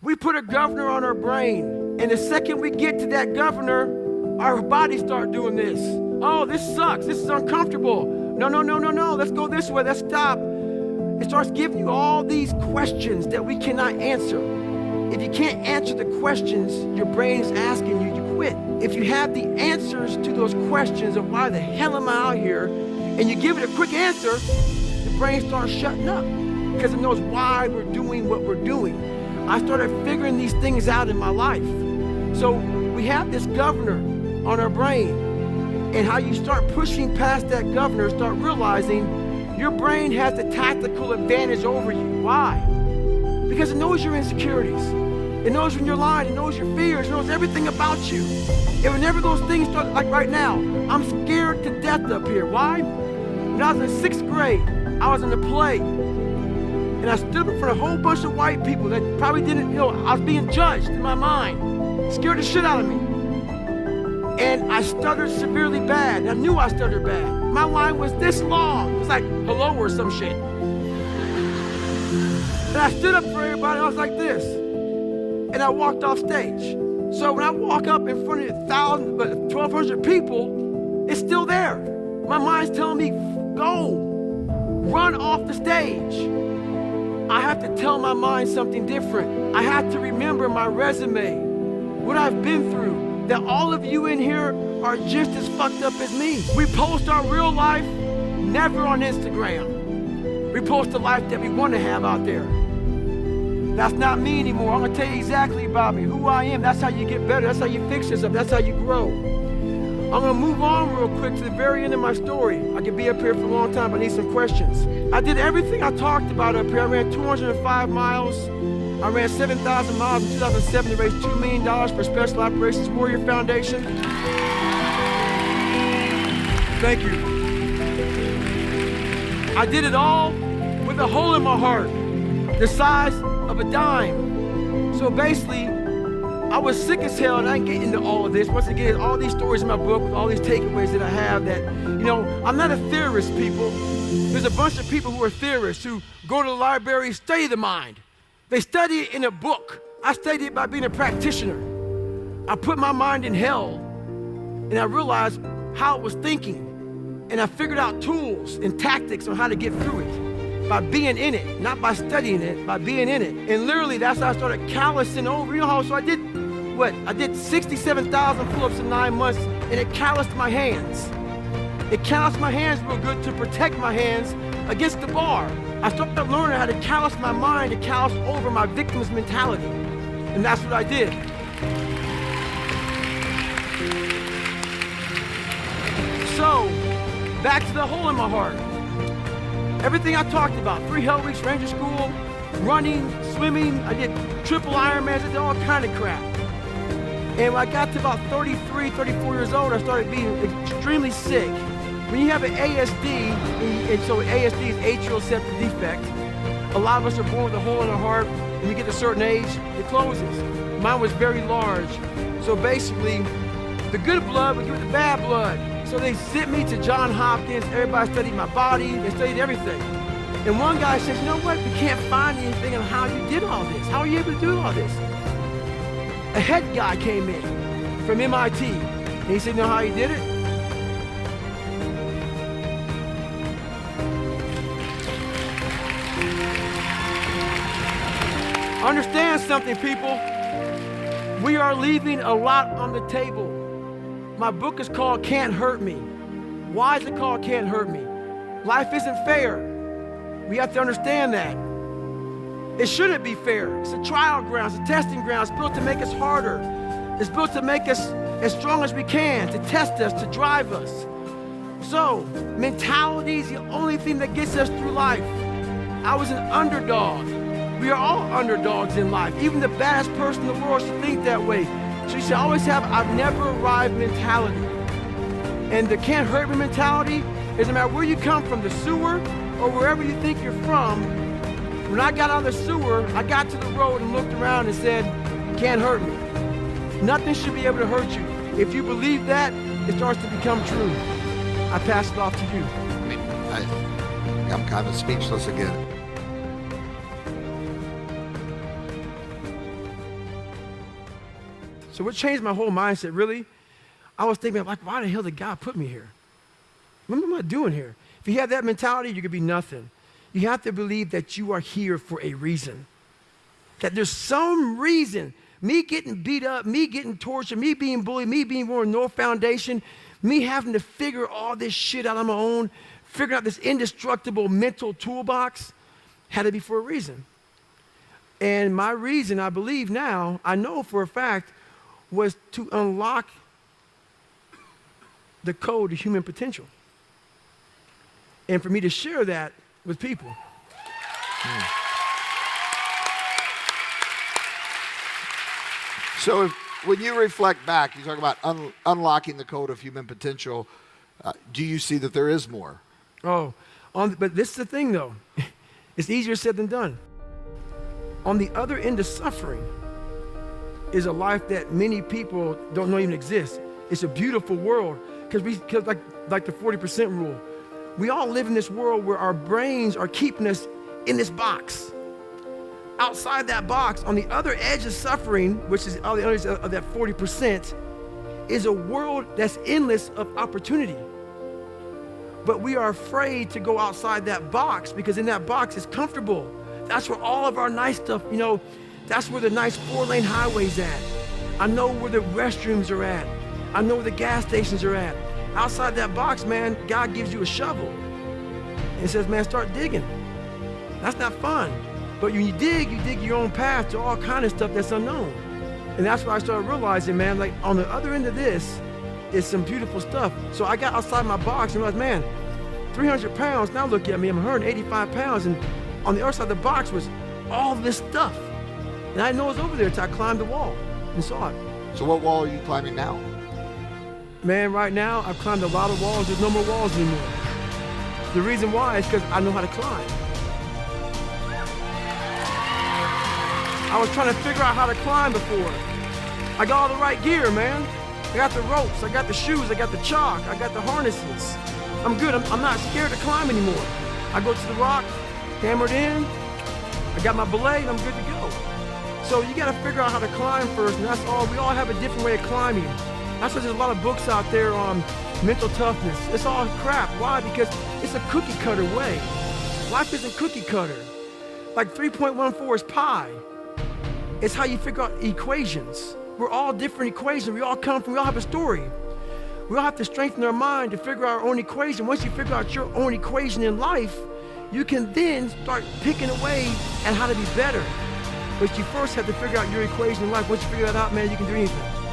We put a governor on our brain, and the second we get to that governor, our bodies start doing this. Oh, this sucks. This is uncomfortable. No, no, no, no, no. Let's go this way. Let's stop. It starts giving you all these questions that we cannot answer. If you can't answer the questions your brain is asking you, you quit. If you have the answers to those questions of why the hell am I out here, and you give it a quick answer, the brain starts shutting up because it knows why we're doing what we're doing. I started figuring these things out in my life. So we have this governor on our brain, and how you start pushing past that governor, start realizing your brain has the tactical advantage over you. Why? Because it knows your insecurities. It knows when you're lying. It knows your fears. It knows everything about you. And whenever those things start, like right now, I'm scared to death up here. Why? When I was in 6th grade, I was in a play. And I stood up in front of a whole bunch of white people that probably didn't, I was being judged in my mind. Scared the shit out of me. And I stuttered severely bad. I knew I stuttered bad. My line was this long. It was like, hello or some shit. And I stood up for everybody, I was like this. And I walked off stage. So when I walk up in front of 1,200 people, it's still there. My mind's telling me, go, run off the stage. I have to tell my mind something different. I have to remember my resume, what I've been through, that all of you in here are just as fucked up as me. We post our real life, never on Instagram. We post the life that we want to have out there. That's not me anymore. I'm gonna tell you exactly about me, who I am. That's how you get better. That's how you fix yourself. That's how you grow. I'm gonna move on real quick to the very end of my story. I could be up here for a long time, but I need some questions. I did everything I talked about up here. I ran 205 miles. I ran 7,000 miles in 2007 to raise $2 million for Special Operations Warrior Foundation. Thank you. I did it all with a hole in my heart, the size of a dime. So basically, I was sick as hell, and I didn't get into all of this. Once again, all these stories in my book with all these takeaways that I have that, I'm not a theorist, people. There's a bunch of people who are theorists who go to the library, study the mind. They study it in a book. I studied it by being a practitioner. I put my mind in hell, and I realized how it was thinking. And I figured out tools and tactics on how to get through it by being in it, not by studying it, by being in it. And literally, that's how I started callousing over. So I did, I did 67,000 pull-ups in 9 months, and it calloused my hands. It calloused my hands real good to protect my hands against the bar. I started learning how to callous my mind, to callous over my victim's mentality. And that's what I did. So, back to the hole in my heart. Everything I talked about, 3 Hell Weeks, Ranger School, running, swimming, I did triple Ironmans, I did all kind of crap. And when I got to about 33, 34 years old, I started being extremely sick. When you have an ASD, and so ASD is atrial septal defect, a lot of us are born with a hole in our heart, and we get to a certain age, it closes. Mine was very large. So basically, the good blood would give it the bad blood. So they sent me to Johns Hopkins, everybody studied my body, they studied everything. And one guy says, you know what, we can't find anything on how you did all this. How are you able to do all this? A head guy came in from MIT, and he said, you know how he did it? Understand something, people. We are leaving a lot on the table. My book is called Can't Hurt Me. Why is it called Can't Hurt Me? Life isn't fair. We have to understand that. It shouldn't be fair. It's a trial ground, it's a testing ground. It's built to make us harder. It's built to make us as strong as we can, to test us, to drive us. So, mentality is the only thing that gets us through life. I was an underdog. We are all underdogs in life. Even the baddest person in the world should think that way. So you should always have I've never arrived mentality. And the can't hurt me mentality is no matter where you come from, the sewer or wherever you think you're from. When I got out of the sewer, I got to the road and looked around and said, can't hurt me. Nothing should be able to hurt you. If you believe that, it starts to become true. I pass it off to you. I'm kind of speechless again. So what changed my whole mindset, really, I was thinking, like, why the hell did God put me here? What am I doing here? If you have that mentality, you could be nothing. You have to believe that you are here for a reason. That there's some reason. Me getting beat up, me getting tortured, me being bullied, me being born with no foundation, me having to figure all this shit out on my own, figuring out this indestructible mental toolbox, had to be for a reason. And my reason, I believe now, I know for a fact, was to unlock the code of human potential. And for me to share that with people. So when you reflect back, you talk about unlocking the code of human potential. Do you see that there is more? But this is the thing, though. It's easier said than done. On the other end of suffering is a life that many people don't know even exists. It's a beautiful world because like the 40% rule. We all live in this world where our brains are keeping us in this box. Outside that box, on the other edge of suffering, which is on the other edge of that 40%, is a world that's endless of opportunity. But we are afraid to go outside that box because in that box is comfortable. That's where all of our nice stuff, that's where the nice 4-lane highway's at. I know where the restrooms are at. I know where the gas stations are at. Outside that box, man, God gives you a shovel and says, man, start digging. That's not fun. But when you dig your own path to all kind of stuff that's unknown. And that's why I started realizing, man, like on the other end of this is some beautiful stuff. So I got outside my box and realized, man, 300 pounds, now look at me, I'm 185 pounds. And on the other side of the box was all this stuff. And I didn't know it was over there until I climbed the wall and saw it. So what wall are you climbing now? Man, right now, I've climbed a lot of walls. There's no more walls anymore. The reason why is because I know how to climb. I was trying to figure out how to climb before. I got all the right gear, man. I got the ropes, I got the shoes, I got the chalk, I got the harnesses. I'm good, I'm not scared to climb anymore. I go to the rock, hammered in, I got my belay, and I'm good to go. So you gotta figure out how to climb first, and that's all. We all have a different way of climbing. That's why there's a lot of books out there on mental toughness. It's all crap. Why? Because it's a cookie cutter way. Life isn't cookie cutter. Like 3.14 is pi. It's how you figure out equations. We're all different equations. We all have a story. We all have to strengthen our mind to figure out our own equation. Once you figure out your own equation in life, you can then start picking away at how to be better. But you first have to figure out your equation in life. Once you figure that out, man, you can do anything.